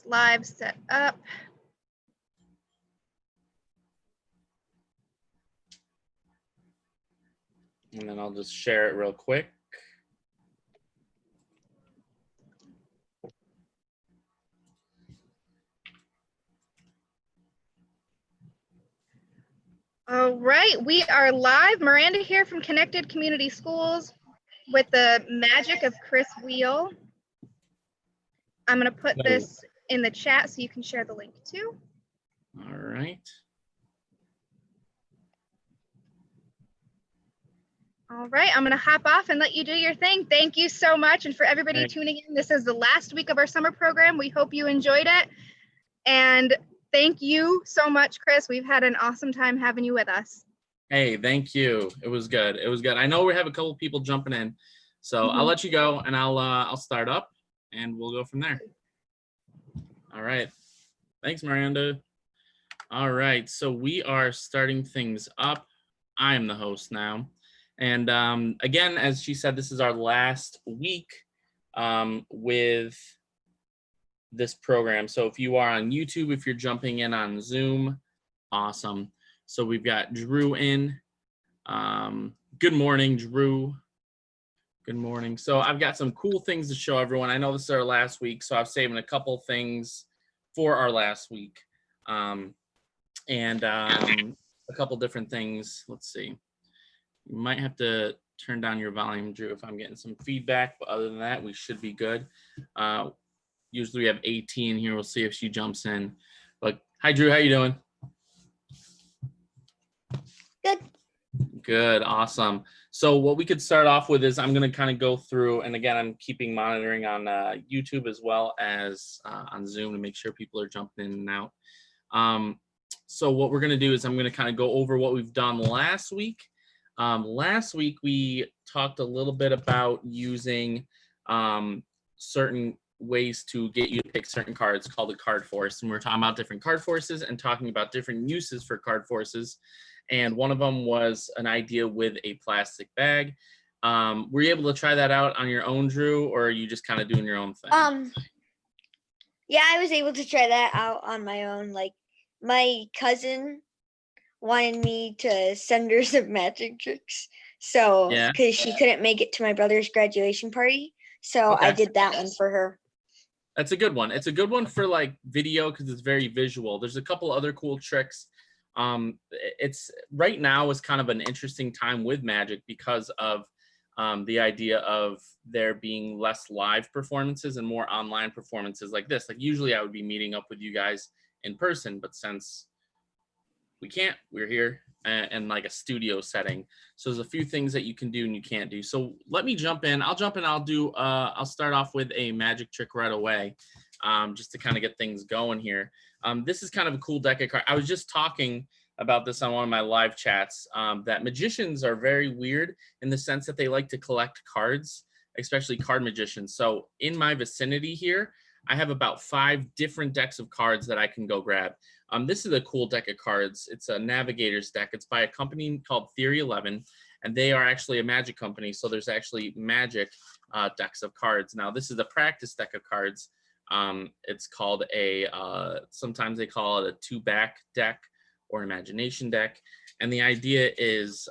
this live set up. And then I'll just share it real quick. All right, we are live. Miranda here from Connected Community Schools with the magic of Chris Wheel. I'm going to put this in the chat so you can share the link too. All right. All right, I'm going to hop off and let you do your thing. Thank you so much. And for everybody tuning in, this is the last week of our summer program. We hope you enjoyed it. And thank you so much, Chris. We've had an awesome time having you with us. Hey, thank you. It was good. It was good. I know we have a couple people jumping in, so I'll let you go and I'll start up and we'll go from there. All right. Thanks, Miranda. All right. So we are starting things up. I am the host now. And again, as she said, this is our last week with this program. So if you are on YouTube, if you're jumping in on Zoom, awesome. So we've got Drew in. Good morning, Drew. Good morning. So I've got some cool things to show everyone. I know this is our last week, so I've saved a couple things for our last week. And a couple different things. Let's see. You might have to turn down your volume, Drew, if I'm getting some feedback. But other than that, we should be good. Usually we have AT in here. We'll see if she jumps in. But hi, Drew. How you doing? Good. Good. Awesome. So what we could start off with is I'm going to kind of go through, and again, I'm keeping monitoring on YouTube as well as on Zoom to make sure people are jumping in and out. So what we're going to do is I'm going to kind of go over what we've done last week. Last week, we talked a little bit about using certain ways to get you to pick certain cards called a card force. And we're talking about different card forces and talking about different uses for card forces. And one of them was an idea with a plastic bag. Were you able to try that out on your own, Drew, or are you just kind of doing your own thing? Yeah, I was able to try that out on my own. Like, my cousin wanted me to send her some magic tricks. So, because she couldn't make it to my brother's graduation party. So I did that one for her. That's a good one. It's a good one for like video because it's very visual. There's a couple other cool tricks. It's right now is kind of an interesting time with magic because of the idea of there being less live performances and more online performances like this. Like usually I would be meeting up with you guys in person, but since we can't, we're here in like a studio setting. So there's a few things that you can do and you can't do. So let me jump in. I'll jump in. I'll start off with a magic trick right away, just to kind of get things going here. This is kind of a cool deck of cards. I was just talking about this on one of my live chats, that magicians are very weird in the sense that they like to collect cards, especially card magicians. So in my vicinity here, I have about 5 different decks of cards that I can go grab. This is a cool deck of cards. It's a Navigator's deck. It's by a company called Theory 11, and they are actually a magic company. So there's actually magic decks of cards. Now, this is a practice deck of cards. It's called a, sometimes they call it a 2-back deck or imagination deck. And the idea is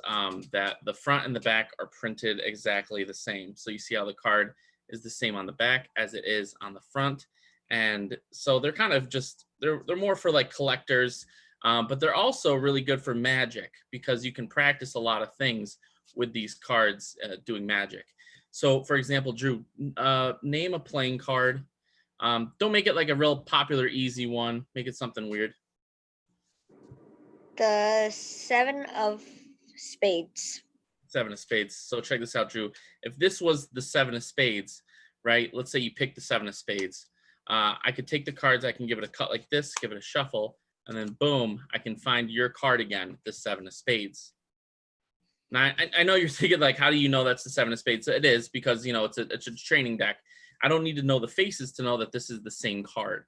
that the front and the back are printed exactly the same. So you see how the card is the same on the back as it is on the front. And so they're kind of just, they're more for like collectors, but they're also really good for magic because you can practice a lot of things with these cards doing magic. So for example, Drew, name a playing card. Don't make it like a real popular, easy one. Make it something weird. The 7 of spades. 7 of spades. So check this out, Drew. If this was the 7 of spades, right? Let's say you pick the 7 of spades. I could take the cards, I can give it a cut like this, give it a shuffle, and then boom, I can find your card again, the 7 of spades. Now, I know you're thinking like, how do you know that's the 7 of spades? So it is because, you know, it's a training deck. I don't need to know the faces to know that this is the same card.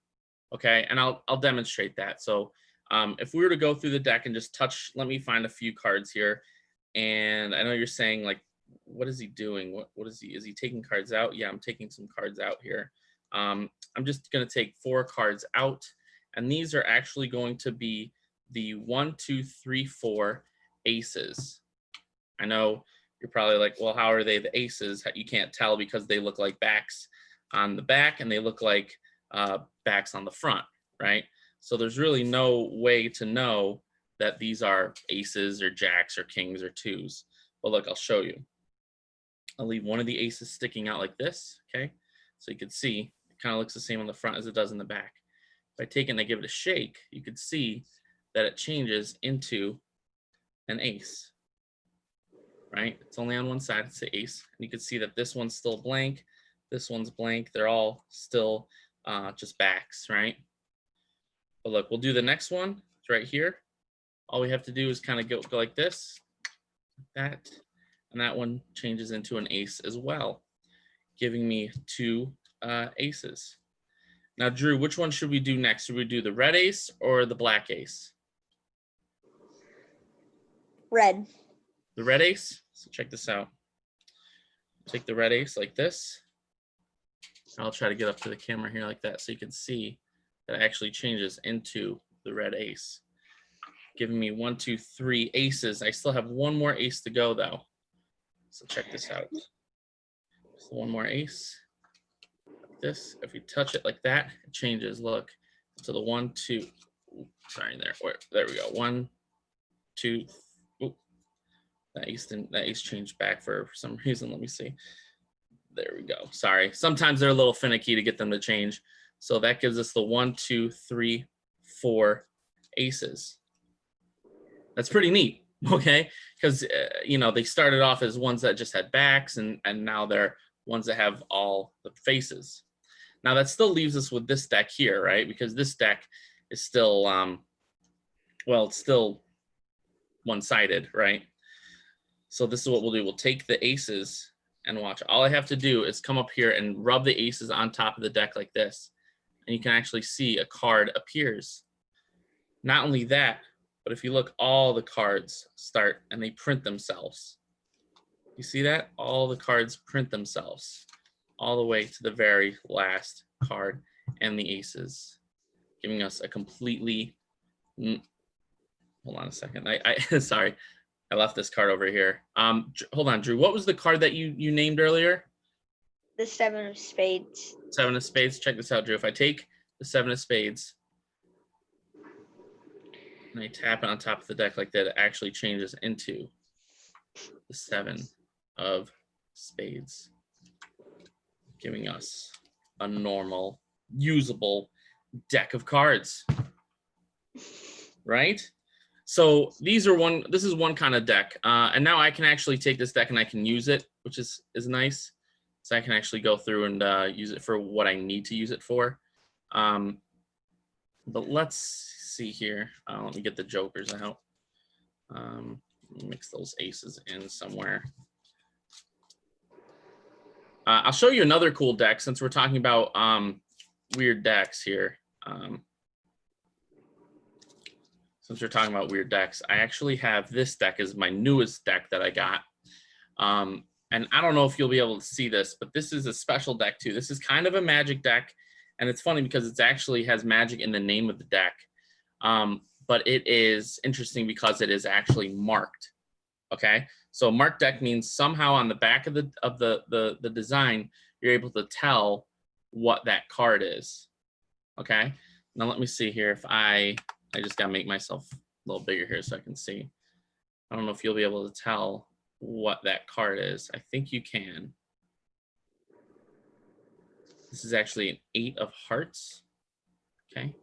Okay, and I'll demonstrate that. So if we were to go through the deck and just touch, let me find a few cards here. And I know you're saying like, what is he doing? What is he taking cards out? Yeah, I'm taking some cards out here. I'm just going to take 4 cards out, and these are actually going to be the 1, 2, 3, 4 aces. I know you're probably like, well, how are they the aces? You can't tell because they look like backs on the back and they look like backs on the front, right? So there's really no way to know that these are aces or jacks or kings or twos. But look, I'll show you. I'll leave one of the aces sticking out like this, okay? So you can see it kind of looks the same on the front as it does in the back. If I take it and I give it a shake, you can see that it changes into an ace, right? It's only on one side, it's the ace. And you can see that this one's still blank, this one's blank. They're all still just backs, right? But look, we'll do the next one. It's right here. All we have to do is kind of go like this, like that, and that one changes into an ace as well, giving me 2 aces. Now, Drew, which one should we do next? Should we do the red ace or the black ace? Red. The red ace? So check this out. Take the red ace like this. I'll try to get up to the camera here like that so you can see that it actually changes into the red ace, giving me 1, 2, 3 aces. I still have one more ace to go though. So check this out. So one more ace. Like this. If we touch it like that, it changes. Look. So the 1, 2. Sorry, there we go. 1, 2. That ace changed back for some reason. Let me see. There we go. Sorry. Sometimes they're a little finicky to get them to change. So that gives us the 1, 2, 3, 4 aces. That's pretty neat, okay? Because you know, they started off as ones that just had backs, and now they're ones that have all the faces. Now that still leaves us with this deck here, right? Because this deck is still, well, it's still one-sided, right? So this is what we'll do. We'll take the aces and watch. All I have to do is come up here and rub the aces on top of the deck like this. And you can actually see a card appears. Not only that, but if you look, all the cards start and they print themselves. You see that? All the cards print themselves all the way to the very last card and the aces, giving us a completely, hold on a second. Sorry, I left this card over here. Hold on, Drew. What was the card that you named earlier? The 7 of spades. 7 of spades. Check this out, Drew. If I take the 7 of spades and I tap it on top of the deck like that, it actually changes into the 7 of spades, giving us a normal, usable deck of cards, right? So this is one kind of deck. And now I can actually take this deck and I can use it, which is nice. So I can actually go through and use it for what I need to use it for. But let's see here. Let me get the jokers out. Mix those aces in somewhere. I'll show you another cool deck since we're talking about weird decks here. Since we're talking about weird decks, I actually have this deck as my newest deck that I got. And I don't know if you'll be able to see this, but this is a special deck too. This is kind of a magic deck. And it's funny because it actually has magic in the name of the deck. But it is interesting because it is actually marked. Okay, so marked deck means somehow on the back of the design, you're able to tell what that card is. Okay, now let me see here. If I just gotta make myself a little bigger here so I can see. I don't know if you'll be able to tell what that card is. I think you can. This is actually an 8 of hearts. Okay,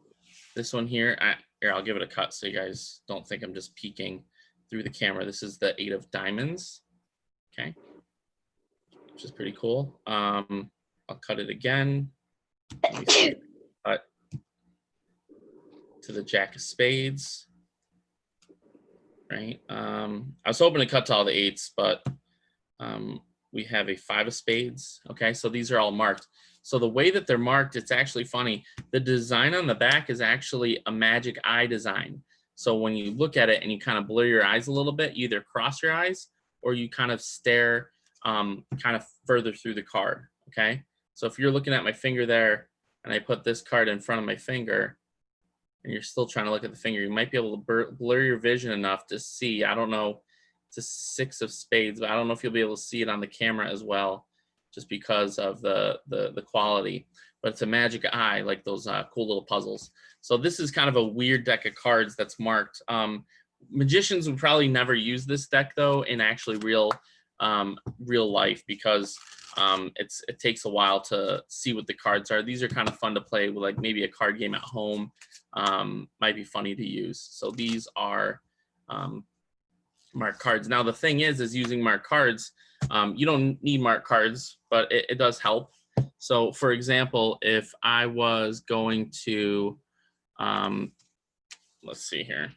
this one here, here, I'll give it a cut so you guys don't think I'm just peeking through the camera. This is the 8 of diamonds. Okay, which is pretty cool. I'll cut it again. Cut to the jack of spades. Right. I was hoping to cut to all the 8s, but we have a 5 of spades. Okay, so these are all marked. So the way that they're marked, it's actually funny. The design on the back is actually a magic eye design. So when you look at it and you kind of blur your eyes a little bit, you either cross your eyes or you kind of stare kind of further through the card. Okay, So if you're looking at my finger there and I put this card in front of my finger and you're still trying to look at the finger, you might be able to blur your vision enough to see. I don't know, it's a 6 of spades, but I don't know if you'll be able to see it on the camera as well, just because of the quality. But it's a magic eye, like those cool little puzzles. So this is kind of a weird deck of cards that's marked. Magicians would probably never use this deck though in actually real life, because it takes a while to see what the cards are. These are kind of fun to play with, like maybe a card game at home. Might be funny to use. So these are marked cards. Now the thing is using marked cards, you don't need marked cards, but it does help. So for example, if I was going to, let's see here,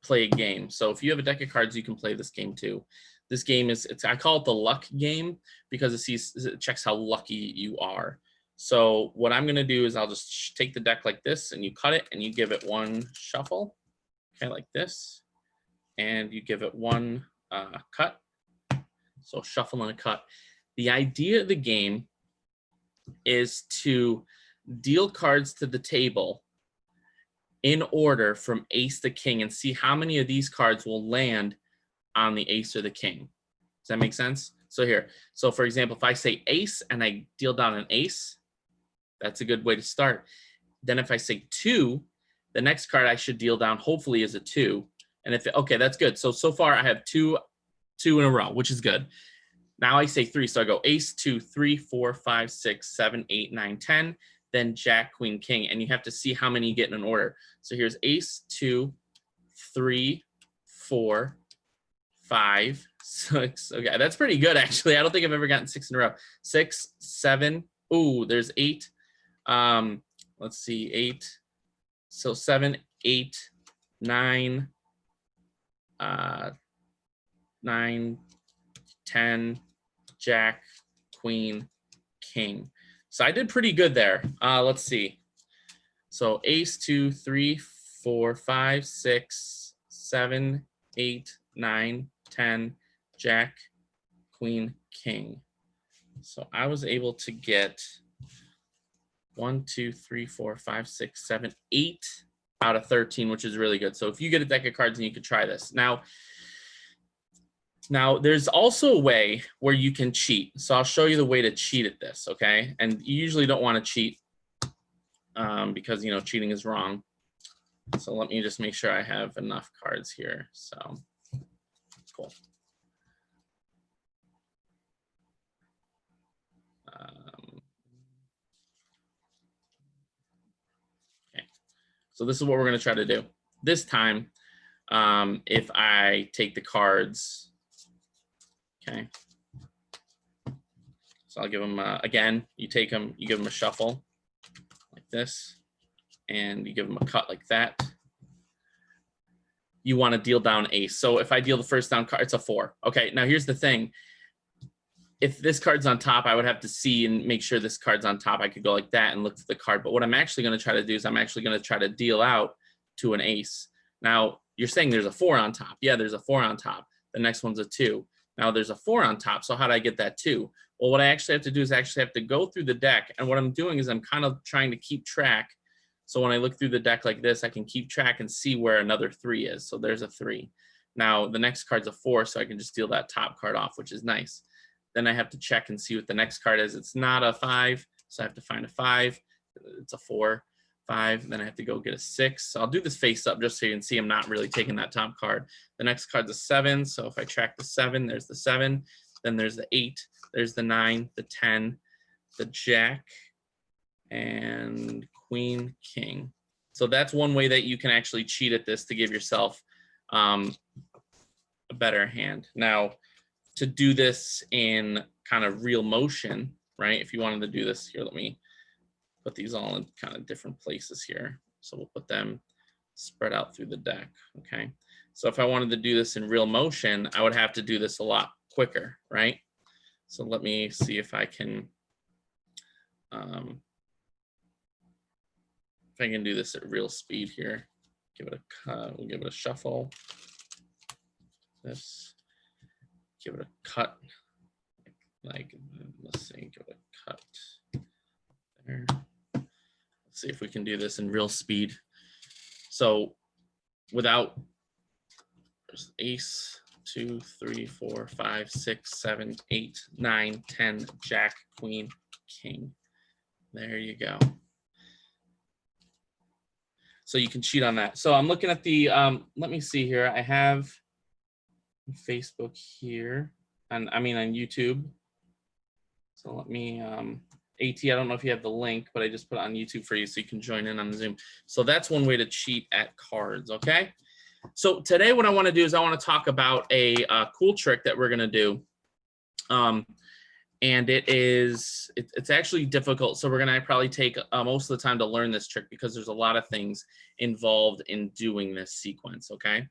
play a game. So if you have a deck of cards, you can play this game too. This game is, I call it the luck game because it checks how lucky you are. So what I'm going to do is I'll just take the deck like this, and you cut it and you give it one shuffle, okay, like this, and you give it one cut. So shuffle and a cut. The idea of the game is to deal cards to the table in order from ace to king and see how many of these cards will land on the ace or the king. Does that make sense? So here, so for example, if I say ace and I deal down an ace, that's a good way to start. Then if I say 2, the next card I should deal down hopefully is a 2. And if, okay, that's good. So far I have two in a row, which is good. Now I say 3, so I go ace, 2, 3, 4, 5, 6, 7, 8, 9, 10, then jack, queen, king, and you have to see how many you get in an order. So here's ace, 2, 3, 4, 5, 6. Okay, that's pretty good actually. I don't think I've ever gotten 6 in a row. 6, 7. Ooh, there's 8. Let's see, 8. So 7, 8, 9, 9, 10, jack, queen, king. So I did pretty good there. Let's see. So ace, 2, 3, 4, 5, 6, 7, 8, 9, 10, jack, queen, king. So I was able to get 1, 2, 3, 4, 5, 6, 7, 8 out of 13, which is really good. So if you get a deck of cards, and you could try this. Now, there's also a way where you can cheat. So I'll show you the way to cheat at this, okay? And you usually don't want to cheat because, you know, cheating is wrong. So let me just make sure I have enough cards here. So, cool. Okay. So this is what we're going to try to do. This time, if I take the cards, okay. So I'll give them, again, you take them, you give them a shuffle like this, and you give them a cut like that. You want to deal down ace. So if I deal the first down card, it's a 4. Okay, now here's the thing. If this card's on top, I would have to see and make sure this card's on top. I could go like that and look for the card. But what I'm actually going to try to do is I'm actually going to try to deal out to an ace. Now, you're saying there's a 4 on top. Yeah, there's a 4 on top. The next one's a 2. Now there's a 4 on top. So how do I get that 2? Well, what I actually have to do is actually have to go through the deck. And what I'm doing is I'm kind of trying to keep track. So when I look through the deck like this, I can keep track and see where another 3 is. So there's a 3. Now the next card's a 4, so I can just deal that top card off, which is nice. Then I have to check and see what the next card is. It's not a 5, so I have to find a 5. It's a 4, 5. Then I have to go get a 6. So I'll do this face up just so you can see I'm not really taking that top card. The next card's a 7. So if I track the 7, there's the 7. Then there's the 8. There's the 9, the 10, the jack, and queen, king. So that's one way that you can actually cheat at this to give yourself a better hand. Now, to do this in kind of real motion, right? If you wanted to do this here, let me put these all in kind of different places here. So we'll put them spread out through the deck, okay? So if I wanted to do this in real motion, I would have to do this a lot quicker, right? So let me see if I can, do this at real speed here. Give it a cut, we'll give it a shuffle. This. Give it a cut, like, let's see, give it a cut There. Let's see if we can do this in real speed. So without ace, 2, 3, 4, 5, 6, 7, 8, 9, 10, jack, queen, king. There you go. So you can cheat on that. So I'm looking at the, let me see here. I have Facebook here, and I mean on YouTube. So let me, AT, I don't know if you have the link, but I just put it on YouTube for you so you can join in on Zoom. So that's one way to cheat at cards, okay? So today what I want to do is I want to talk about a cool trick that we're going to do. And it's actually difficult. So we're going to probably take most of the time to learn this trick because there's a lot of things involved in doing this sequence, okay?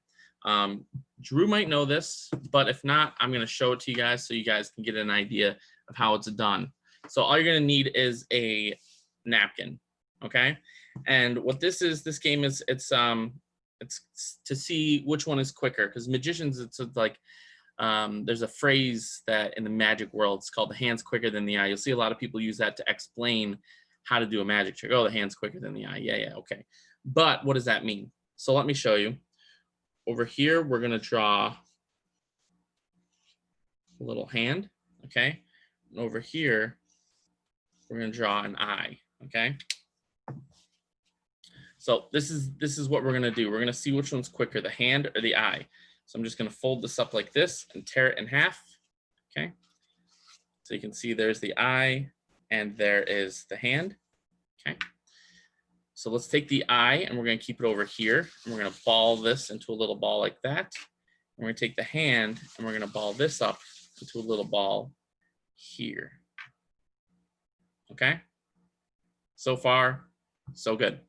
Drew might know this, but if not, I'm going to show it to you guys so you guys can get an idea of how it's done. So all you're going to need is a napkin, okay? And what this is, this game is, it's to see which one is quicker, because magicians, it's like, there's a phrase that in the magic world, it's called the hand's quicker than the eye. You'll see a lot of people use that to explain how to do a magic trick. Oh, the hand's quicker than the eye. Yeah, okay. But what does that mean? So let me show you. Over here, we're going to draw a little hand, okay? And over here, we're going to draw an eye, okay? So this is what we're going to do. We're going to see which one's quicker, the hand or the eye. So I'm just going to fold this up like this and tear it in half, okay? So you can see there's the eye and there is the hand, okay? So let's take the eye and we're going to keep it over here. And we're going to ball this into a little ball like that. And we're going to take the hand and we're going to ball this up into a little ball here, okay? So far, so good.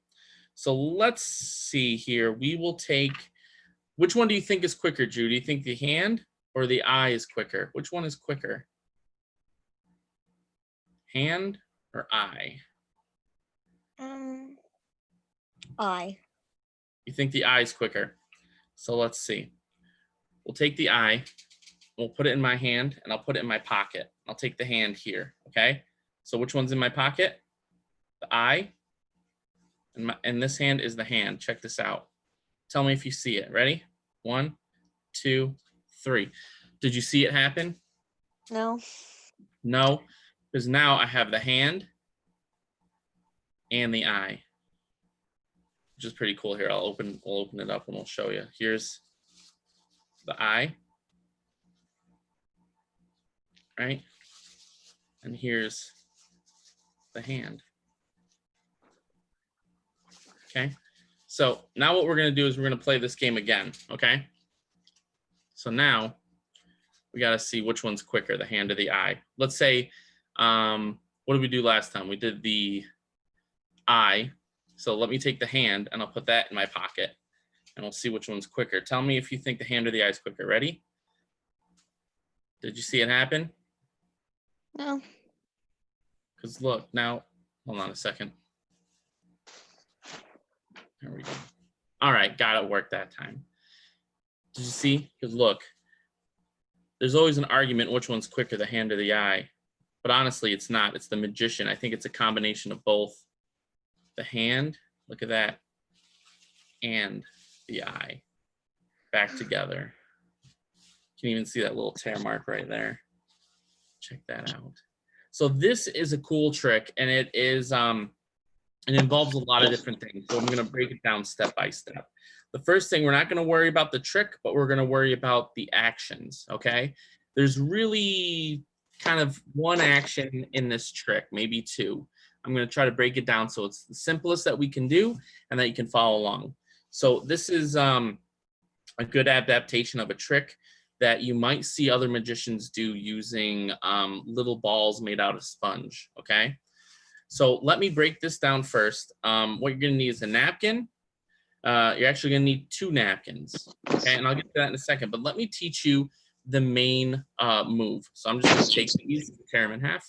So let's see here. We will take, which one do you think is quicker, Drew? Do you think the hand or the eye is quicker? Which one is quicker? Hand or eye? Eye. You think the eye is quicker? So let's see. We'll take the eye, we'll put it in my hand, and I'll put it in my pocket. I'll take the hand here, okay? So which one's in my pocket? The eye. And this hand is the hand. Check this out. Tell me if you see it. Ready? 1, 2, 3. Did you see it happen? No. No, because now I have the hand and the eye, which is pretty cool. Here, we'll open it up and we'll show you. Here's the eye, right? And here's the hand. Okay, so now what we're going to do is we're going to play this game again, okay? So now we got to see which one's quicker, the hand or the eye. Let's say, what did we do last time? We did the eye. So let me take the hand and I'll put that in my pocket and we'll see which one's quicker. Tell me if you think the hand or the eye is quicker. Ready? Did you see it happen? No. Because look, now, hold on a second. There we go. All right, got it worked that time. Did you see? Because look, there's always an argument which one's quicker, the hand or the eye. But honestly, it's not. It's the magician. I think it's a combination of both the hand, look at that, and the eye back together. You can even see that little tear mark right there. Check that out. So this is a cool trick, and it is it involves a lot of different things. So I'm going to break it down step by step. The first thing, we're not going to worry about the trick, but we're going to worry about the actions, okay? There's really kind of one action in this trick, maybe two. I'm going to try to break it down so it's the simplest that we can do and that you can follow along. So this is a good adaptation of a trick that you might see other magicians do using little balls made out of sponge, okay? So let me break this down first. What you're going to need is a napkin. You're actually going to need 2 napkins, okay? And I'll get to that in a second, but let me teach you the main move. So I'm just going to take these, tear them in half,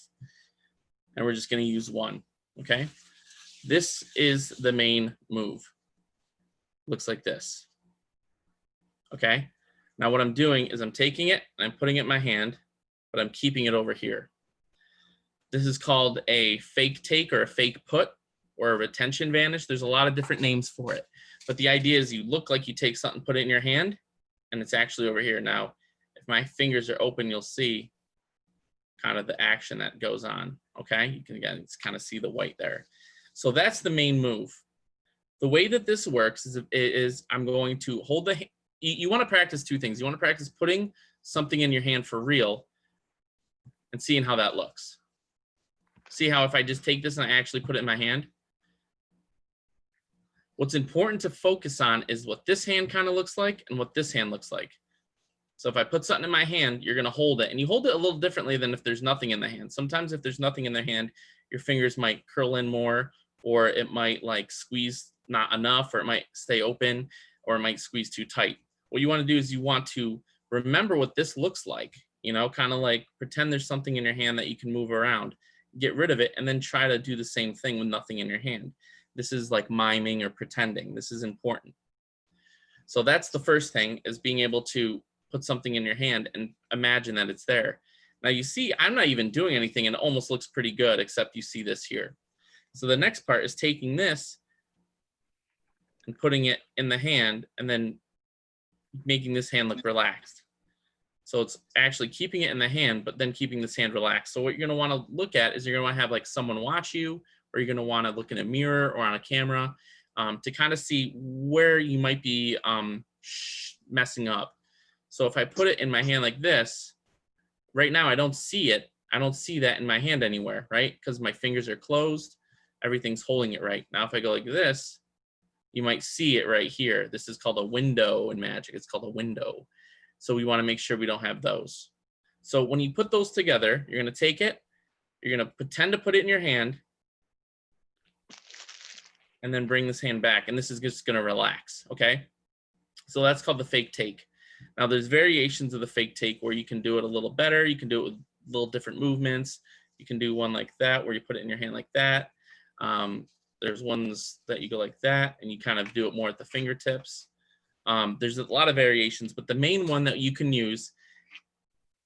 and we're just going to use one, okay? This is the main move. Looks like this, okay? Now what I'm doing is I'm taking it and I'm putting it in my hand, but I'm keeping it over here. This is called a fake take or a fake put or a retention vanish. There's a lot of different names for it. But the idea is you look like you take something, put it in your hand, and it's actually over here. Now, if my fingers are open, you'll see kind of the action that goes on, okay? You can, again, kind of see the white there. So that's the main move. The way that this works is I'm going to hold the, you want to practice two things. You want to practice putting something in your hand for real and seeing how that looks. See how if I just take this and I actually put it in my hand? What's important to focus on is what this hand kind of looks like and what this hand looks like. So if I put something in my hand, you're going to hold it. And you hold it a little differently than if there's nothing in the hand. Sometimes if there's nothing in the hand, your fingers might curl in more, or it might like squeeze not enough, or it might stay open, or it might squeeze too tight. What you want to do is you want to remember what this looks like, you know, kind of like pretend there's something in your hand that you can move around, get rid of it, and then try to do the same thing with nothing in your hand. This is like miming or pretending. This is important. So that's the first thing, is being able to put something in your hand and imagine that it's there. Now you see, I'm not even doing anything and it almost looks pretty good, except you see this here. So the next part is taking this and putting it in the hand and then making this hand look relaxed. So it's actually keeping it in the hand, but then keeping this hand relaxed. So what you're gonna wanna look at is you're gonna wanna have like someone watch you, or you're gonna wanna look in a mirror or on a camera to kind of see where you might be messing up. So if I put it in my hand like this, right now I don't see it. I don't see that in my hand anywhere, right? Because my fingers are closed, everything's holding it right. Now if I go like this, you might see it right here. This is called a window in magic. It's called a window. So we want to make sure we don't have those. So when you put those together, you're going to take it, you're going to pretend to put it in your hand, and then bring this hand back. And this is just going to relax, okay? So that's called the fake take. Now there's variations of the fake take where you can do it a little better. You can do it with little different movements. You can do one like that where you put it in your hand like that. There's ones that you go like that and you kind of do it more at the fingertips. There's a lot of variations, but the main one that you can use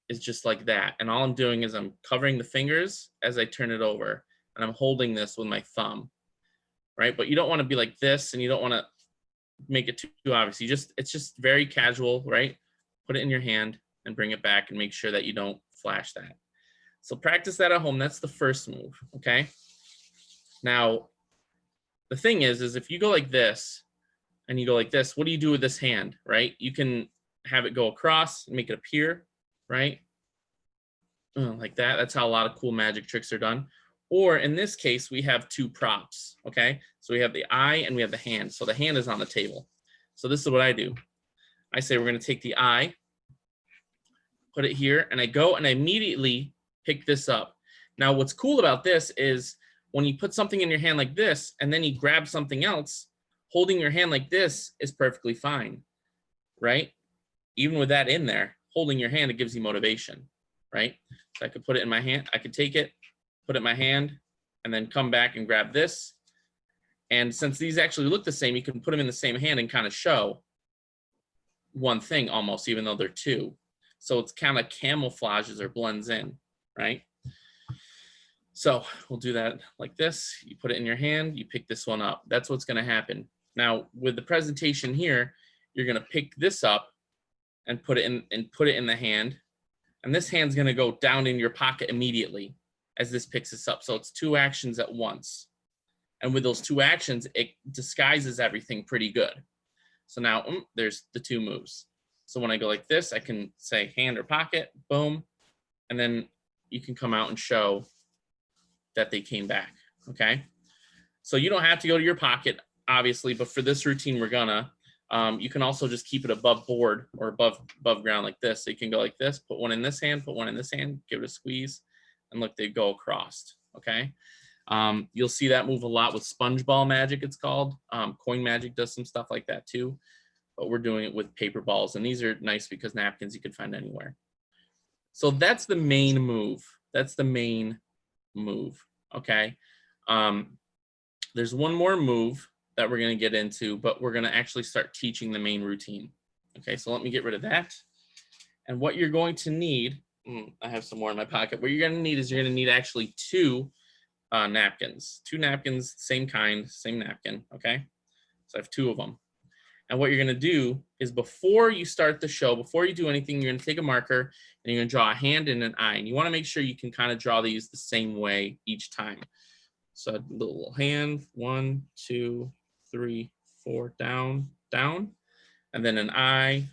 is just like that. And all I'm doing is I'm covering the fingers as I turn it over, and I'm holding this with my thumb, right? But you don't want to be like this, and you don't want to make it too obvious. It's just very casual, right? Put it in your hand and bring it back and make sure that you don't flash that. So practice that at home. That's the first move, okay? Now, the thing is if you go like this and you go like this, what do you do with this hand, right? You can have it go across and make it appear, right? Like that. That's how a lot of cool magic tricks are done. Or in this case, we have two props, okay? So we have the eye and we have the hand. So the hand is on the table. So this is what I do. I say we're gonna take the eye, put it here, and I go and I immediately pick this up. Now what's cool about this is when you put something in your hand like this and then you grab something else, holding your hand like this is perfectly fine, right? Even with that in there, holding your hand, it gives you motivation, right? So I could put it in my hand, I could take it, put it in my hand, and then come back and grab this. And since these actually look the same, you can put them in the same hand and kind of show one thing almost, even though they're two. So it's kind of camouflages or blends in, right? So we'll do that like this. You put it in your hand, you pick this one up. That's what's gonna happen. Now with the presentation here, you're gonna pick this up and put it in the hand. And this hand's gonna go down in your pocket immediately as this picks this up. So it's two actions at once. And with those two actions, it disguises everything pretty good. So now there's the two moves. So when I go like this, I can say hand or pocket, boom. And then you can come out and show that they came back, okay? So you don't have to go to your pocket, obviously, but for this routine, we're gonna. You can also just keep it above board or above ground like this. So you can go like this, put one in this hand, put one in this hand, give it a squeeze, and look, they go across, okay? You'll see that move a lot with sponge ball magic, it's called. Coin magic does some stuff like that too, but we're doing it with paper balls, and these are nice because napkins you can find anywhere. So that's the main move. That's the main move, okay? There's one more move that we're gonna get into, but we're gonna actually start teaching the main routine. Okay, so let me get rid of that. And what you're going to need, I have some more in my pocket. What you're gonna need is you're gonna need actually two napkins. Two napkins, same kind, same napkin, okay? So I have two of them. And what you're gonna do is before you start the show, before you do anything, you're gonna take a marker and you're gonna draw a hand and an eye. And you wanna make sure you can kind of draw these the same way each time. So a little hand, 1, 2, 3, 4, down, down, and then an eye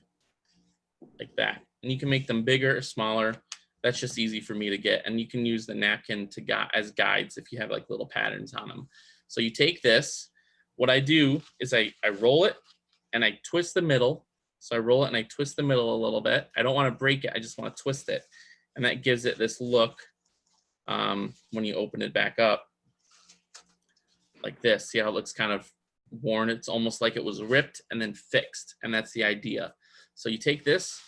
like that. And you can make them bigger or smaller. That's just easy for me to get. And you can use the napkin as guides if you have like little patterns on them. So you take this, what I do is I roll it and I twist the middle. So I roll it and I twist the middle a little bit. I don't want to break it, I just want to twist it. And that gives it this look when you open it back up like this. See how it looks kind of worn? It's almost like it was ripped and then fixed. And that's the idea. So you take this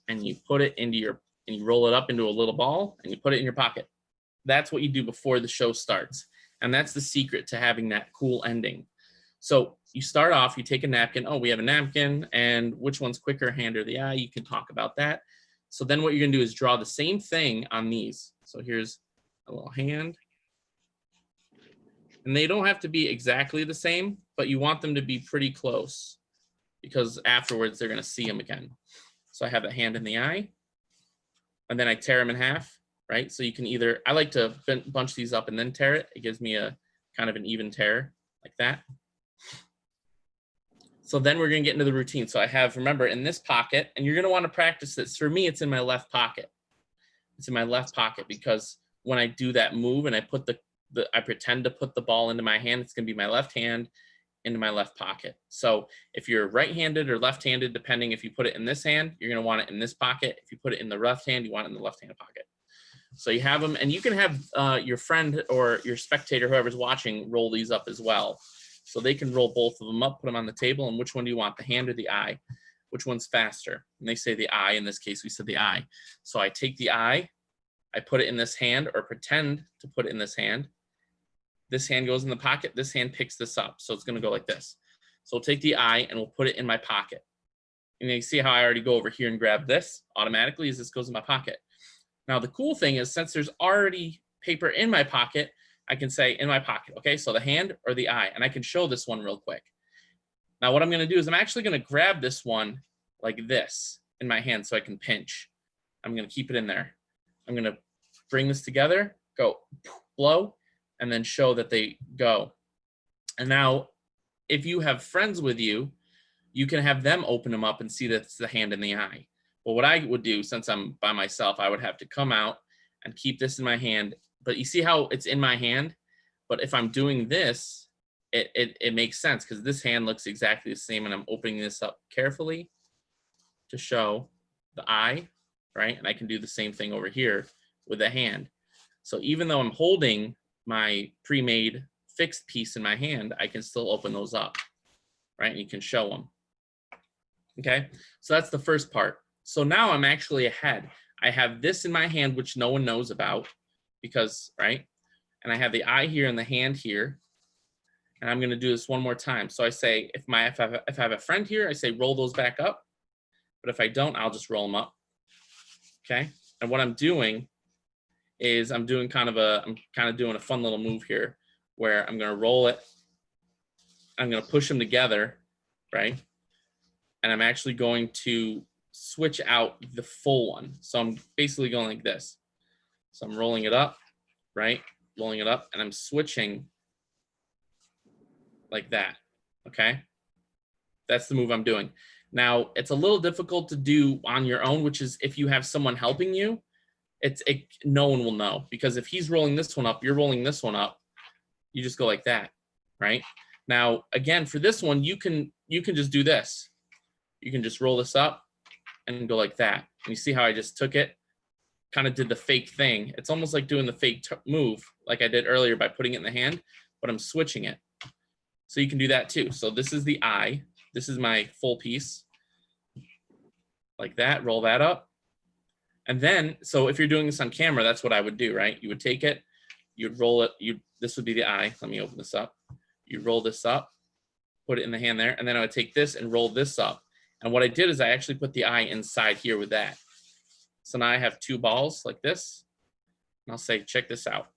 and you put it into and you roll it up into a little ball and you put it in your pocket. That's what you do before the show starts. And that's the secret to having that cool ending. So you start off, you take a napkin. Oh, we have a napkin, and which one's quicker, hand or the eye? You can talk about that. So then what you're gonna do is draw the same thing on these. So here's a little hand. And they don't have to be exactly the same, but you want them to be pretty close because afterwards they're gonna see them again. So I have a hand in the eye, and then I tear them in half, right? So you can either, I like to bunch these up and then tear it. It gives me a kind of an even tear like that. So then we're gonna get into the routine. So I have, remember, in this pocket, and you're gonna wanna practice this. For me, it's in my left pocket. It's in my left pocket because when I do that move and I put I pretend to put the ball into my hand, it's gonna be my left hand into my left pocket. So if you're right-handed or left-handed, depending if you put it in this hand, you're gonna want it in this pocket. If you put it in the left hand, you want it in the left-hand pocket. So you have them, and you can have your friend or your spectator, whoever's watching, roll these up as well. So they can roll both of them up, put them on the table, and which one do you want, the hand or the eye? Which one's faster? And they say the eye. In this case, we said the eye. So I take the eye, I put it in this hand, or pretend to put it in this hand. This hand goes in the pocket, this hand picks this up. So it's gonna go like this. So we'll take the eye and we'll put it in my pocket. And you see how I already go over here and grab this automatically as this goes in my pocket. Now the cool thing is, since there's already paper in my pocket, I can say in my pocket, okay? So the hand or the eye, and I can show this one real quick. Now what I'm gonna do is I'm actually gonna grab this one like this in my hand so I can pinch. I'm gonna keep it in there. I'm gonna bring this together, go blow, and then show that they go. And now, if you have friends with you, you can have them open them up and see that it's the hand and the eye. But what I would do, since I'm by myself, I would have to come out and keep this in my hand. But you see how it's in my hand? But if I'm doing this, it makes sense because this hand looks exactly the same, and I'm opening this up carefully to show the eye, right? And I can do the same thing over here with the hand. So even though I'm holding my pre-made fixed piece in my hand, I can still open those up, right? And you can show them. Okay, so that's the first part. So now I'm actually ahead. I have this in my hand, which no one knows about because, right? And I have the eye here and the hand here. And I'm gonna do this one more time. So I say, if I have a friend here, I say roll those back up. But if I don't, I'll just roll them up. Okay, and what I'm doing is I'm kind of doing a fun little move here where I'm gonna roll it, I'm gonna push them together, right? And I'm actually going to switch out the full one. So I'm basically going like this. So I'm rolling it up, right? Rolling it up, and I'm switching like that, okay? That's the move I'm doing. Now, it's a little difficult to do on your own, which is if you have someone helping you, no one will know, because if he's rolling this one up, you're rolling this one up, you just go like that, right? Now, again, for this one, you can just do this. You can just roll this up and go like that. And you see how I just took it, kind of did the fake thing. It's almost like doing the fake move like I did earlier by putting it in the hand, but I'm switching it. So you can do that too. So this is the eye. This is my full piece. Like that, roll that up. And then, so if you're doing this on camera, that's what I would do, right? You would take it, you'd roll it, this would be the eye. Let me open this up. You roll this up, put it in the hand there, and then I would take this and roll this up. And what I did is I actually put the eye inside here with that. So now I have 2 balls like this. And I'll say, check this out.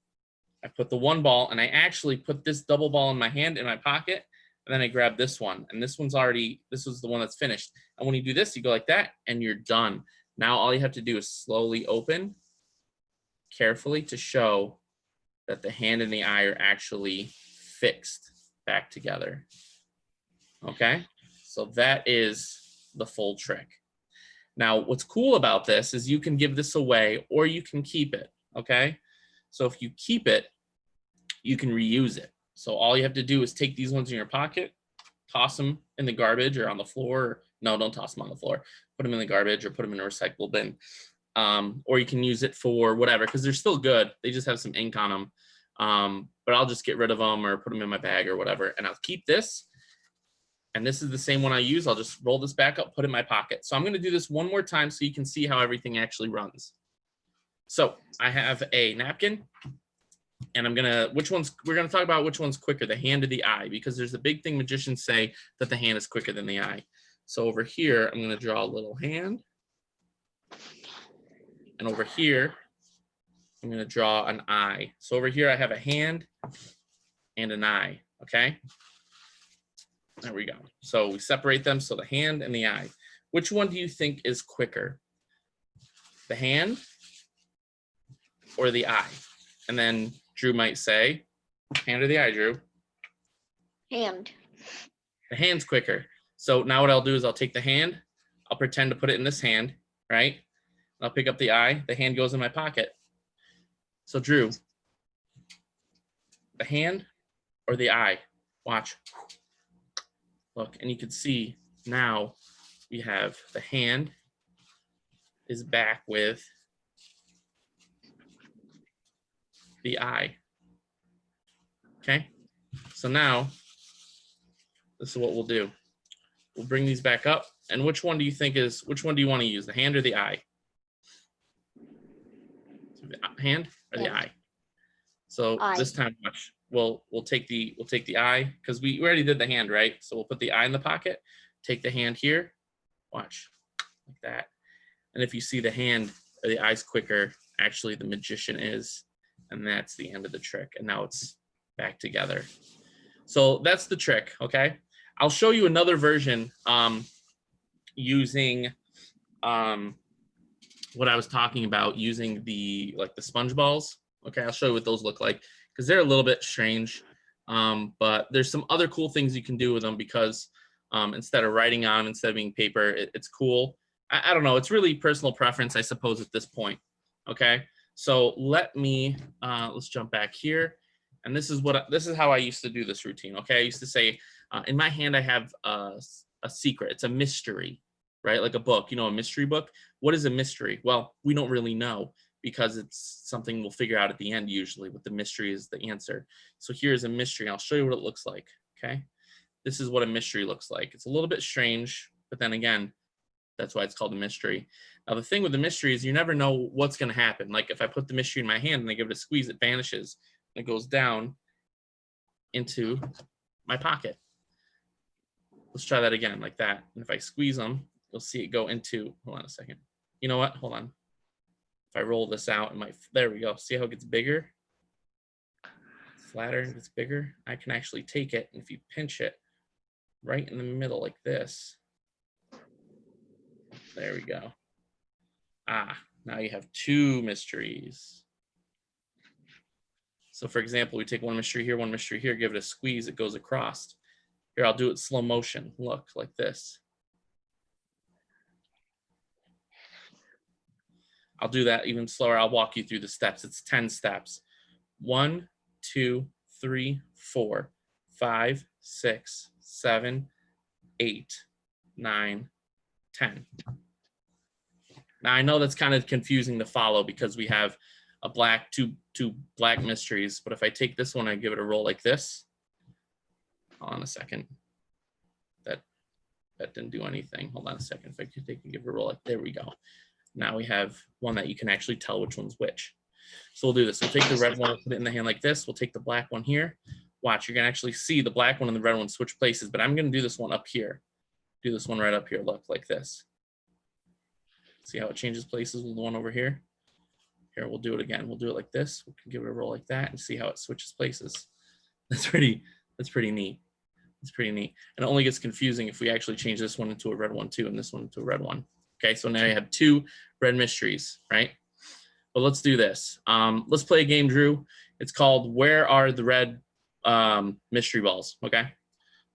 I put the 1 ball and I actually put this double ball in my hand in my pocket. And then I grab this one. And this one's already, this was the one that's finished. And when you do this, you go like that and you're done. Now all you have to do is slowly open carefully to show that the hand and the eye are actually fixed back together. Okay, so that is the full trick. Now, what's cool about this is you can give this away or you can keep it, okay? So if you keep it, you can reuse it. So all you have to do is take these ones in your pocket, toss them in the garbage or on the floor. No, don't toss them on the floor. Put them in the garbage or put them in a recyclable bin. Or you can use it for whatever, because they're still good. They just have some ink on them. But I'll just get rid of them or put them in my bag or whatever. And I'll keep this. And this is the same one I use. I'll just roll this back up, put it in my pocket. So I'm going to do this one more time so you can see how everything actually runs. So I have a napkin. And we're going to talk about which one's quicker, the hand or the eye, because there's a big thing magicians say that the hand is quicker than the eye. So over here, I'm going to draw a little hand. And over here, I'm going to draw an eye. So over here, I have a hand and an eye, okay? There we go. So we separate them, so the hand and the eye. Which one do you think is quicker? The hand or the eye? And then Drew might say, hand or the eye, Drew? Hand. The hand's quicker. So now what I'll do is I'll take the hand, I'll pretend to put it in this hand, right? I'll pick up the eye, the hand goes in my pocket. So Drew, the hand or the eye? Watch. Look, and you can see now we have the hand is back with the eye. Okay, so now this is what we'll do. We'll bring these back up. And which one do you want to use, the hand or the eye? The hand or the eye? So this time, watch. We'll take the eye, because we already did the hand, right? So we'll put the eye in the pocket, take the hand here, watch, like that. And if you see the hand or the eye's quicker, actually the magician is, and that's the end of the trick. And now it's back together. So that's the trick, okay? I'll show you another version using what I was talking about, using the sponge balls. Okay, I'll show you what those look like, because they're a little bit strange, but there's some other cool things you can do with them, because instead of writing on, instead of being paper, it's cool. I don't know, it's really personal preference, I suppose, at this point. Okay, so let me let's jump back here, and this is how I used to do this routine. Okay, I used to say, in my hand I have a secret. It's a mystery, right? Like a book, a mystery book. What is a mystery? Well, we don't really know, because it's something we'll figure out at the end usually, but the mystery is the answer. So here's a mystery. I'll show you what it looks like, okay? This is what a mystery looks like. It's a little bit strange, but then again, that's why it's called a mystery. Now, the thing with the mystery is you never know what's gonna happen. Like if I put the mystery in my hand and I give it a squeeze, it vanishes. And it goes down into my pocket. Let's try that again, like that. And if I squeeze them, you'll see it go into, hold on a second. You know what, hold on. If I roll this out, there we go. See how it gets bigger? Flatter, it gets bigger. I can actually take it, and if you pinch it right in the middle like this, there we go. Now you have 2 mysteries. So for example, we take one mystery here, give it a squeeze, it goes across. Here, I'll do it slow motion. Look, like this. I'll do that even slower. I'll walk you through the steps. It's 10 steps. 1, 2, 3, 4, 5, 6, 7, 8, 9, 10. Now I know that's kind of confusing to follow, because we have a black, two black mysteries. But if I take this one, I give it a roll like this. Hold on a second. That didn't do anything. Hold on a second. If I could take and give it a roll, like, there we go. Now we have one that you can actually tell which one's which. So we'll do this. We'll take the red one, put it in the hand like this. We'll take the black one here. Watch, you're gonna actually see the black one and the red one switch places, but I'm gonna do this one up here. Do this one right up here, look, like this. See how it changes places with the one over here? Here, we'll do it again. We'll do it like this. We can give it a roll like that and see how it switches places. That's pretty neat. It's pretty neat. And it only gets confusing if we actually change this one into a red one too, and this one into a red one. Okay, so now you have 2 red mysteries, right? But let's do this. Let's play a game, Drew. It's called Where Are the Red Mystery Balls, okay?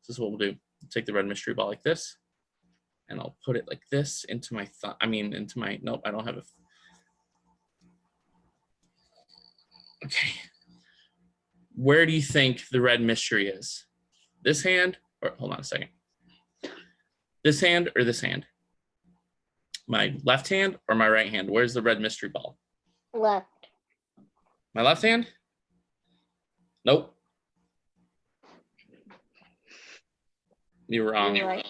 This is what we'll do. Take the red mystery ball like this, and I'll put it like this into my nope, I don't have a. Okay. Where do you think the red mystery is? This hand, or hold on a second. This hand or this hand? My left hand or my right hand? Where's the red mystery ball? Left. My left hand? Nope. You were wrong. You're right.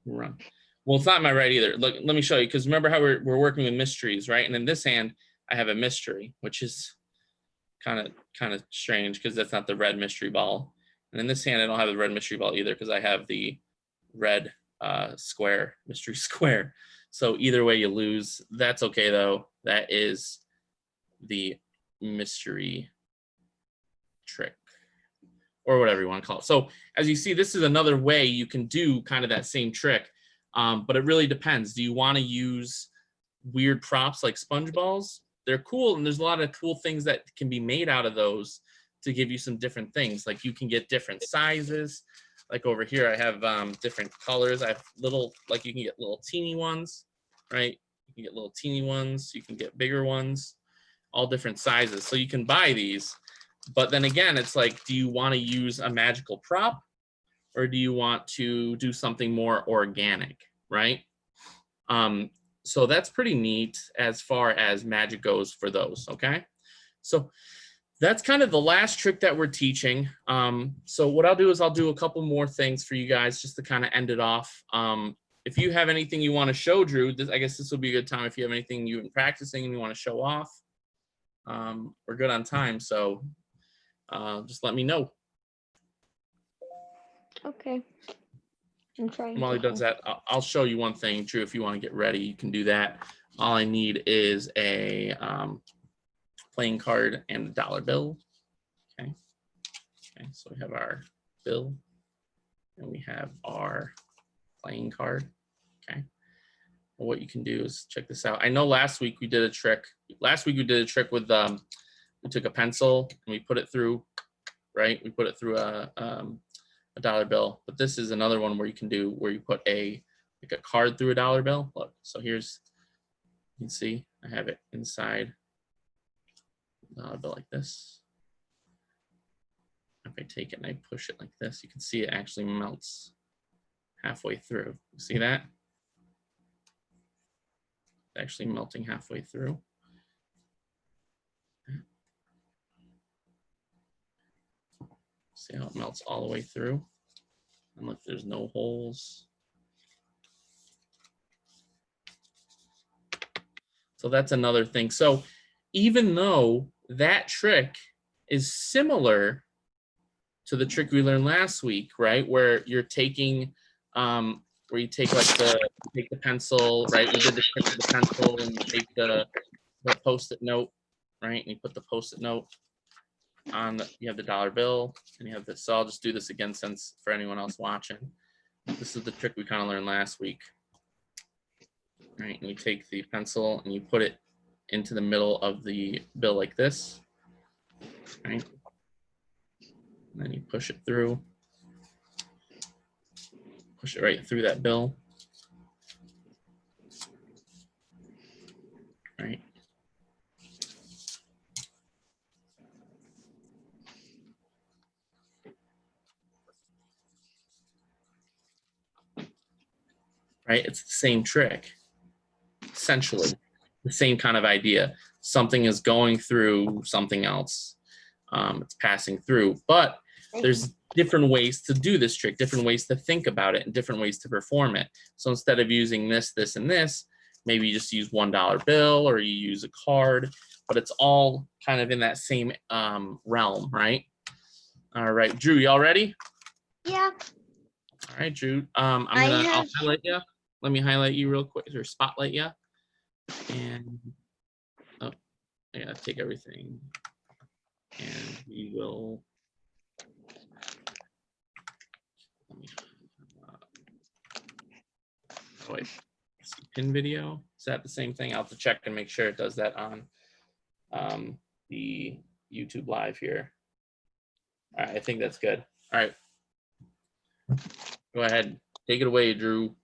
You're wrong. Well, it's not my right either. Look, let me show you, because remember how we're working with mysteries, right? And in this hand, I have a mystery, which is kind of strange because that's not the red mystery ball. And in this hand, I don't have the red mystery ball either because I have the red square, mystery square. So either way you lose. That's okay though. That is the mystery trick, or whatever you want to call it. So as you see, this is another way you can do kind of that same trick, but it really depends. Do you want to use weird props like sponge balls? They're cool, and there's a lot of cool things that can be made out of those to give you some different things. Like you can get different sizes. Like over here, I have different colors. I have little, like you can get little teeny ones, right? You can get little teeny ones. You can get bigger ones, all different sizes. So you can buy these. But then again, it's like, do you want to use a magical prop, or do you want to do something more organic, right? So that's pretty neat as far as magic goes for those, okay? So that's kind of the last trick that we're teaching. So what I'll do is I'll do a couple more things for you guys just to kind of end it off. If you have anything you want to show, Drew, I guess this will be a good time if you have anything you've been practicing and you want to show off. We're good on time, so just let me know. Okay. I'm trying. While he does that, I'll show you one thing, Drew. If you want to get ready, you can do that. All I need is a playing card and a dollar bill. Okay. Okay. So we have our bill, and we have our playing card. Okay. Well, what you can do is check this out. I know last week we did a trick. Last week we did a trick with we took a pencil and we put it through, right? We put it through a dollar bill, but this is another one where you can do where you put like a card through a dollar bill. Look, so here's, you can see I have it inside a dollar bill like this. If I take it and I push it like this, you can see it actually melts halfway through. You see that? It's actually melting halfway through. See how it melts all the way through? And look, there's no holes. So that's another thing. So even though that trick is similar to the trick we learned last week, right? Where you're taking, where you take like take the pencil, right? We did the trick with the pencil, and you take the Post-it note, right? And you put the Post-it note on you have the dollar bill, and you have this. So I'll just do this again since for anyone else watching. This is the trick we kind of learned last week. Right, and you take the pencil and you put it into the middle of the bill like this. Right. And then you push it through. Push it right through that bill. Right. Right, it's the same trick, essentially, the same kind of idea. Something is going through something else. It's passing through, but there's different ways to do this trick, different ways to think about it, and different ways to perform it. So instead of using this, this, and this, maybe you just use $1 bill, or you use a card, but it's all kind of in that same realm, right? All right, Drew, y'all ready? Yeah. All right, Drew. I'll highlight you. Let me highlight you real quick, or spotlight you. And oh, I gotta take everything. And we will. Oh wait, pin video. Is that the same thing? I'll have to check and make sure it does that on the YouTube live here. All right, I think that's good. All right, go ahead, take it away, Drew.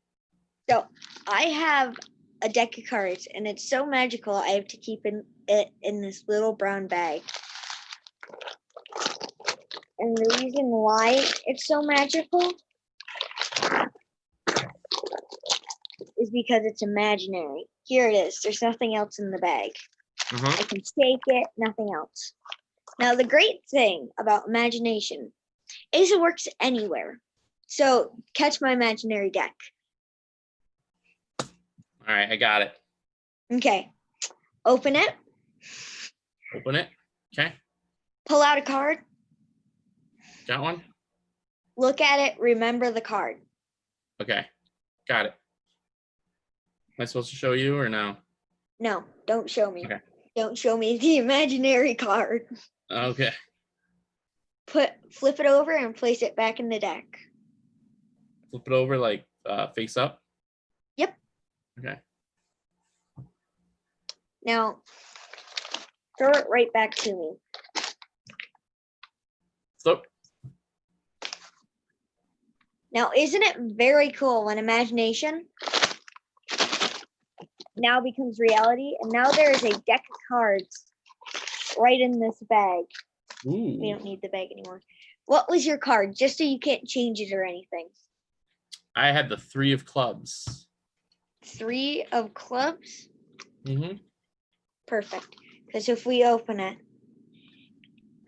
So I have a deck of cards, and it's so magical. I have to keep it in this little brown bag. And the reason why it's so magical is because it's imaginary. Here it is. There's nothing else in the bag. I can shake it, nothing else. Now, the great thing about imagination is it works anywhere. So, catch my imaginary deck. All right, I got it. Okay. Open it. Open it. Okay. Pull out a card. Got one? Look at it. Remember the card. Okay. Got it. Am I supposed to show you or no? No, don't show me. Okay. Don't show me the imaginary card. Okay. Flip it over and place it back in the deck. Flip it over like face up? Yep. Okay. Now, throw it right back to me. So. Now, isn't it very cool when imagination now becomes reality? And now there is a deck of cards right in this bag. Ooh. We don't need the bag anymore. What was your card? Just so you can't change it or anything. I had the 3 of clubs. 3 of clubs? Mm-hmm. Perfect. Because if we open it,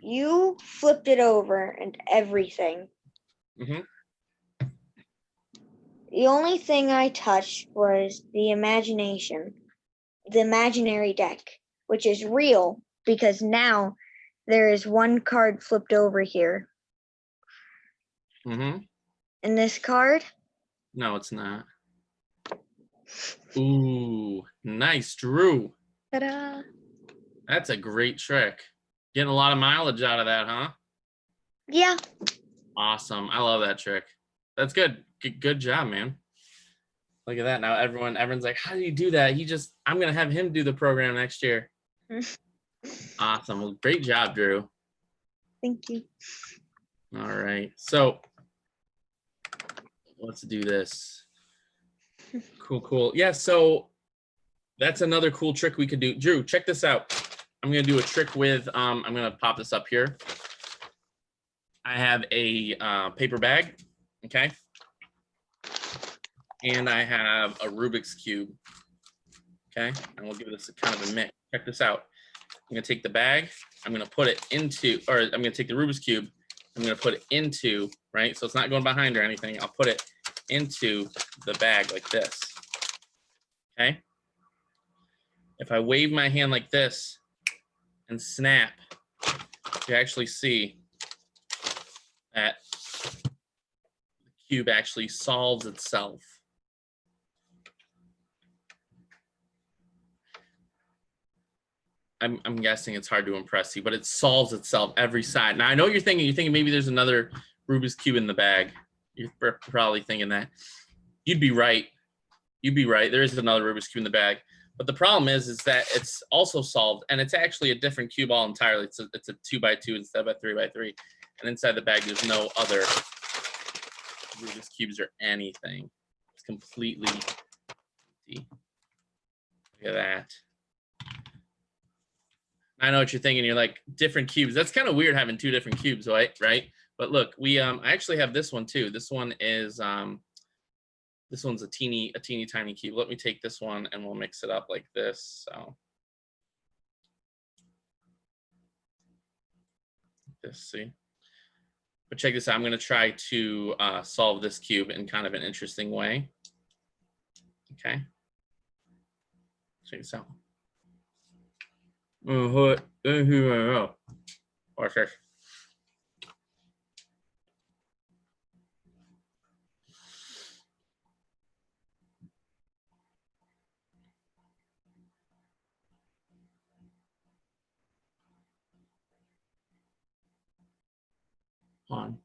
you flipped it over and everything. Mm-hmm. The only thing I touched was the imagination, the imaginary deck, which is real because now there is one card flipped over here. Mm-hmm. And this card? No, it's not. Ooh, nice, Drew. Ta-da! That's a great trick. Getting a lot of mileage out of that, huh? Yeah. Awesome. I love that trick. That's good. Good job, man. Look at that. Now everyone's like, how do you do that? I'm gonna have him do the program next year. Awesome. Well, great job, Drew. Thank you. All right. So let's do this. Cool. Yeah, so that's another cool trick we could do. Drew, check this out. I'm gonna do a trick with I'm gonna pop this up here. I have a paper bag, okay? And I have a Rubik's Cube, okay? And we'll give this a kind of a mix. Check this out. I'm gonna take the bag, I'm gonna put it into, or I'm gonna take the Rubik's Cube, I'm gonna put it into, right? So it's not going behind or anything. I'll put it into the bag like this, okay? If I wave my hand like this and snap, you actually see that the cube actually solves itself. I'm guessing it's hard to impress you, but it solves itself every side. Now I know you're thinking maybe there's another Rubik's Cube in the bag. You're probably thinking that. You'd be right. There is another Rubik's Cube in the bag. But the problem is that it's also solved, and it's actually a different cube all entirely. It's a 2x2 instead of a 3x3. And inside the bag, there's no other Rubik's Cubes or anything. It's completely empty. Look at that. I know what you're thinking. You're like, different cubes. That's kind of weird having 2 different cubes, right? But look, I actually have this one too. This one is this one's a teeny tiny cube. Let me take this one and we'll mix it up like this. So just see. But check this out. I'm going to try to solve this cube in kind of an interesting way. Okay. Check this out. Watch this. on.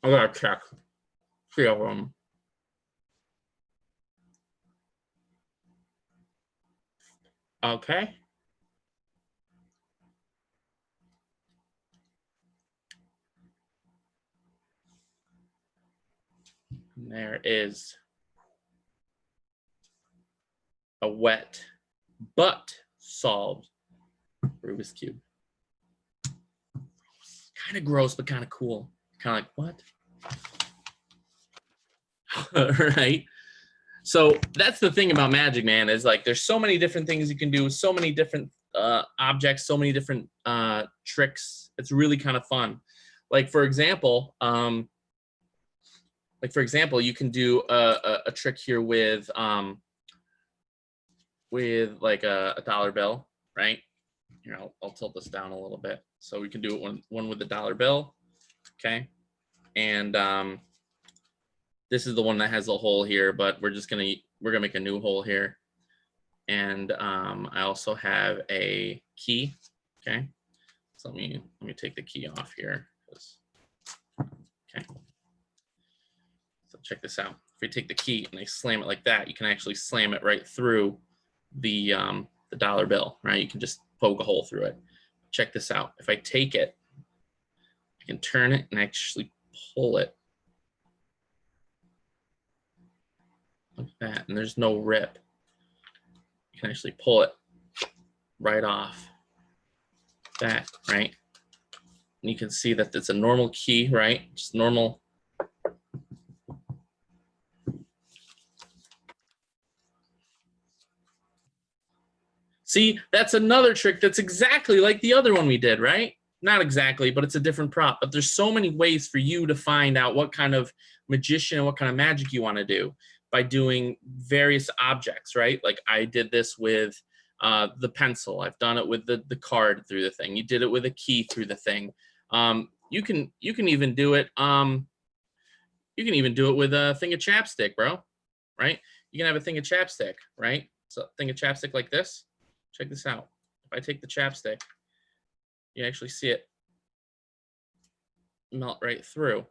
I gotta check. 3 of them. Okay. And there is a wet but solved Rubik's Cube. Kind of gross, but kind of cool. Kind of like, what? Right? So that's the thing about Magic, man, is like there's so many different things you can do, so many different objects, so many different tricks. It's really kind of fun. Like for example, you can do a trick here with like a dollar bill, right? Here, I'll tilt this down a little bit so we can do it one with the dollar bill, okay? And this is the one that has a hole here, but we're gonna make a new hole here. And I also have a key, okay? So let me take the key off here. Okay. So check this out. If we take the key and I slam it like that, you can actually slam it right through the dollar bill, right? You can just poke a hole through it. Check this out. If I take it, I can turn it and actually pull it like that, and there's no rip. You can actually pull it right off that, right? And you can see that it's a normal key, right? Just normal. See, that's another trick that's exactly like the other one we did, right? Not exactly, but it's a different prop. But there's so many ways for you to find out what kind of magician and what kind of magic you want to do by doing various objects, right? Like I did this with the pencil. I've done it with the card through the thing. You did it with a key through the thing. You can even do it. You can even do it with a thing of chapstick, bro. Right? You can have a thing of chapstick, right? So a thing of chapstick like this. Check this out. If I take the chapstick, you actually see it melt right through.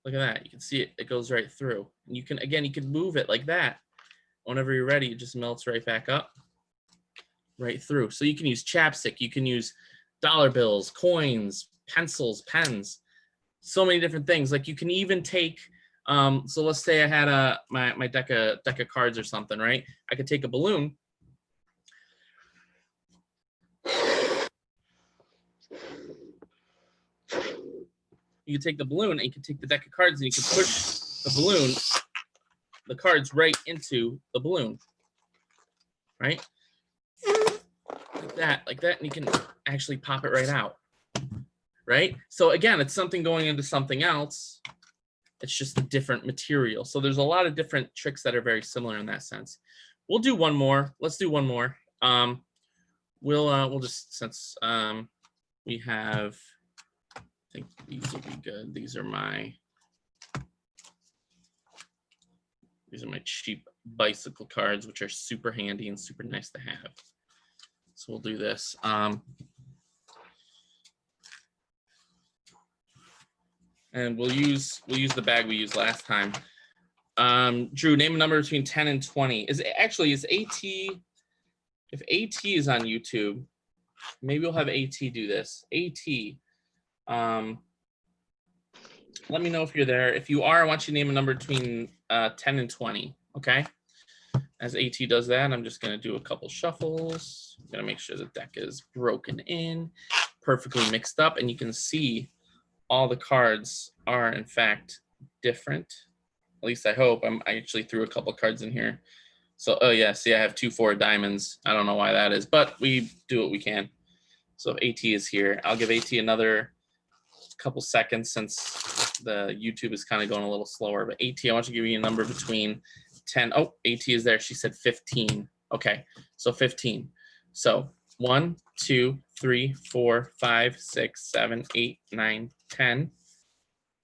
Look at that. You can see it. It goes right through. And you can, again, you can move it like that. Whenever you're ready, it just melts right back up, right through. So you can use chapstick. You can use dollar bills, coins, pencils, pens, so many different things. Like you can even take, so let's say I had my deck of cards or something, right? I could take a balloon. You can take the balloon and you can take the deck of cards and you can push the balloon, the cards right into the balloon, right? Like that, and you can actually pop it right out, right? So again, it's something going into something else. It's just a different material. So there's a lot of different tricks that are very similar in that sense. We'll do one more. Let's do one more. We'll just, since we have, I think these will be good. These are my cheap bicycle cards, which are super handy and super nice to have. So we'll do this. And we'll use the bag we used last time. Drew, name a number between 10 and 20. Is AT, if AT is on YouTube, maybe we'll have AT do this. AT, let me know if you're there. If you are, I want you to name a number between 10 and 20, okay? As AT does that, I'm just gonna do a couple shuffles. I'm gonna make sure the deck is broken in, perfectly mixed up, and you can see all the cards are in fact different. At least I hope. I actually threw a couple cards in here. So, oh yeah, see I have 2 4 diamonds. I don't know why that is, but we do what we can. So if AT is here, I'll give AT another couple seconds since the YouTube is kind of going a little slower. But AT, I want to give you a number between 10. Oh, AT is there. She said 15. Okay, so 15. So 1, 2, 3, 4, 5, 6, 7, 8, 9, 10,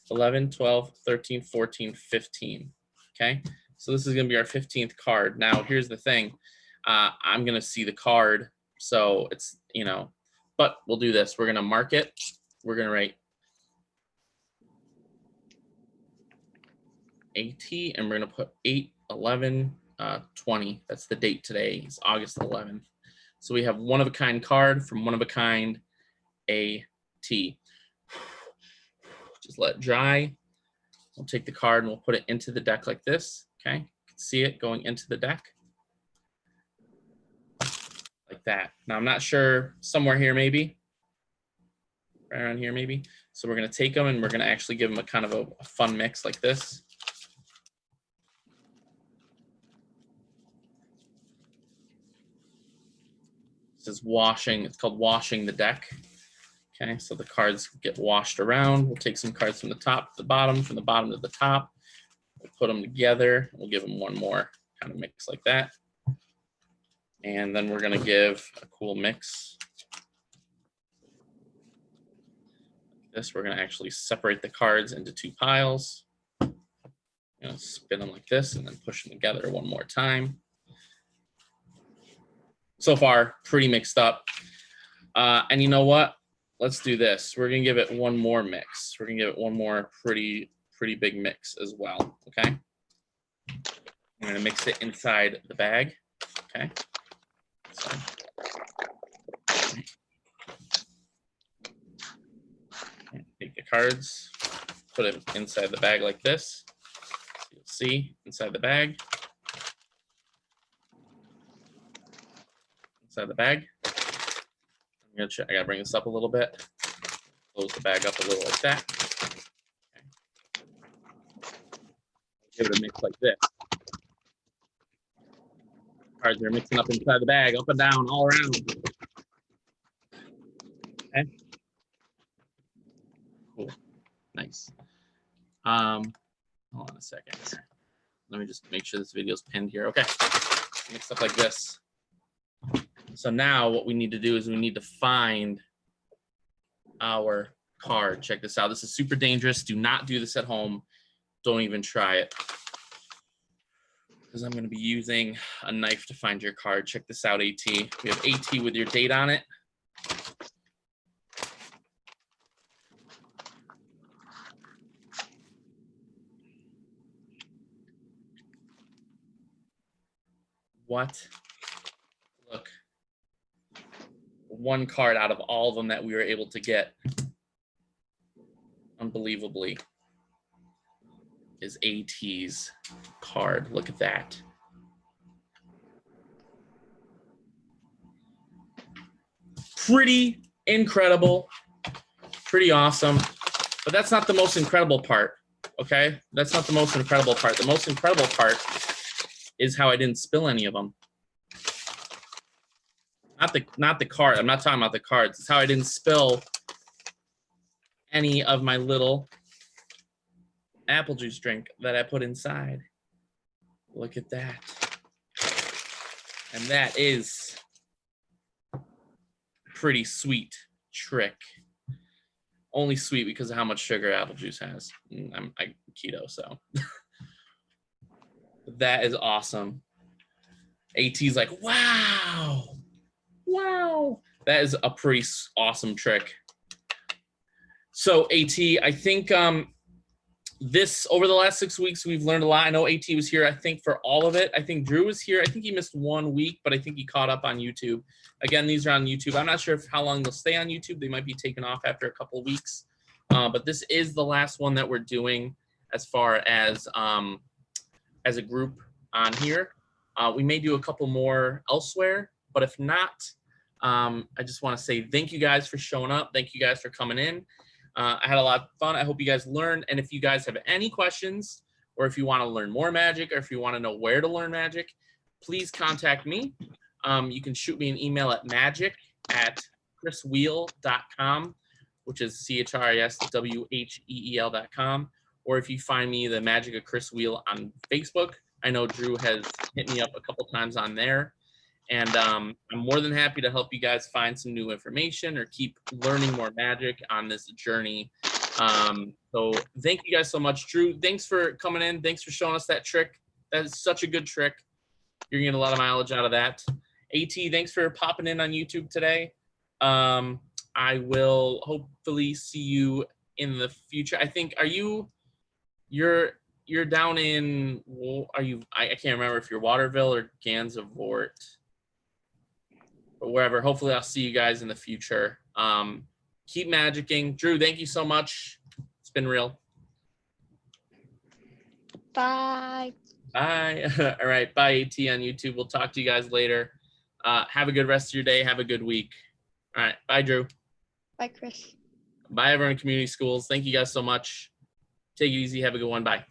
11, 12, 13, 14, 15. Okay, so this is going to be our 15th card. Now, here's the thing. I'm going to see the card. So it's, but we'll do this. We're going to mark it. We're going to write AT, and we're gonna put 8/11/20. That's the date today. It's August 11th. So we have one of a kind card from one of a kind AT. Just let it dry. We'll take the card and we'll put it into the deck like this. Okay, you can see it going into the deck like that. Now I'm not sure, somewhere here maybe, right around here maybe. So we're gonna take them and we're gonna actually give them a kind of a fun mix like this. This is washing, it's called washing the deck. Okay, so the cards get washed around. We'll take some cards from the top to the bottom, from the bottom to the top. We'll put them together. We'll give them one more kind of mix like that. And then we're gonna give a cool mix. This, we're gonna actually separate the cards into two piles. Spin them like this and then push them together one more time. So far, pretty mixed up. And you know what? Let's do this. We're gonna give it one more mix. We're gonna give it one more pretty big mix as well, okay? I'm gonna mix it inside the bag, okay? So, take the cards, put it inside the bag like this. You'll see inside the bag. Inside the bag. I'm gonna check, I gotta bring this up a little bit. Close the bag up a little like that. Okay. Give it a mix like this. Cards are mixing up inside the bag, up and down, all around. Okay. Cool. Nice. Hold on a second. Let me just make sure this video is pinned here. Okay. Mixed up like this. So now what we need to do is we need to find our card. Check this out. This is super dangerous. Do not do this at home. Don't even try it. Because I'm going to be using a knife to find your card. Check this out, AT. We have AT with your date on it. What? Look. One card out of all of them that we were able to get, unbelievably, is AT's card. Look at that. Pretty incredible, pretty awesome, but that's not the most incredible part, okay? That's not the most incredible part. The most incredible part is how I didn't spill any of them. Not the card. I'm not talking about the cards. It's how I didn't spill any of my little apple juice drink that I put inside. Look at that. And that is a pretty sweet trick. Only sweet because of how much sugar apple juice has. I'm keto, so. That is awesome. AT's like, wow. Wow, that is a pretty awesome trick. So AT, I think this, over the last 6 weeks, we've learned a lot. I know AT was here, I think, for all of it. I think Drew was here. I think he missed 1 week, but I think he caught up on YouTube. Again, these are on YouTube. I'm not sure how long they'll stay on YouTube. They might be taken off after a couple of weeks. But this is the last one that we're doing as far as a group on here. We may do a couple more elsewhere, but if not, I just want to say thank you guys for showing up. Thank you guys for coming in. I had a lot of fun. I hope you guys learned. And if you guys have any questions, or if you want to learn more magic, or if you want to know where to learn magic, please contact me. You can shoot me an email at magic@chriswheel.com, which is CHRISWHEEL.com. Or if you find me, the Magic of Chris Wheel on Facebook. I know Drew has hit me up a couple times on there. And I'm more than happy to help you guys find some new information or keep learning more magic on this journey. So thank you guys so much. Drew, thanks for coming in. Thanks for showing us that trick. That is such a good trick. You're gonna get a lot of mileage out of that. AT, thanks for popping in on YouTube today. I will hopefully see you in the future. I think, you're you're down in, I can't remember if you're Waterville or Gansevoort, but wherever. Hopefully I'll see you guys in the future. Keep magicking. Drew, thank you so much. It's been real. Bye. Bye. All right. Bye, AT on YouTube. We'll talk to you guys later. Have a good rest of your day. Have a good week. All right. Bye, Drew. Bye, Chris. Bye, everyone in community schools. Thank you guys so much. Take it easy. Have a good one. Bye.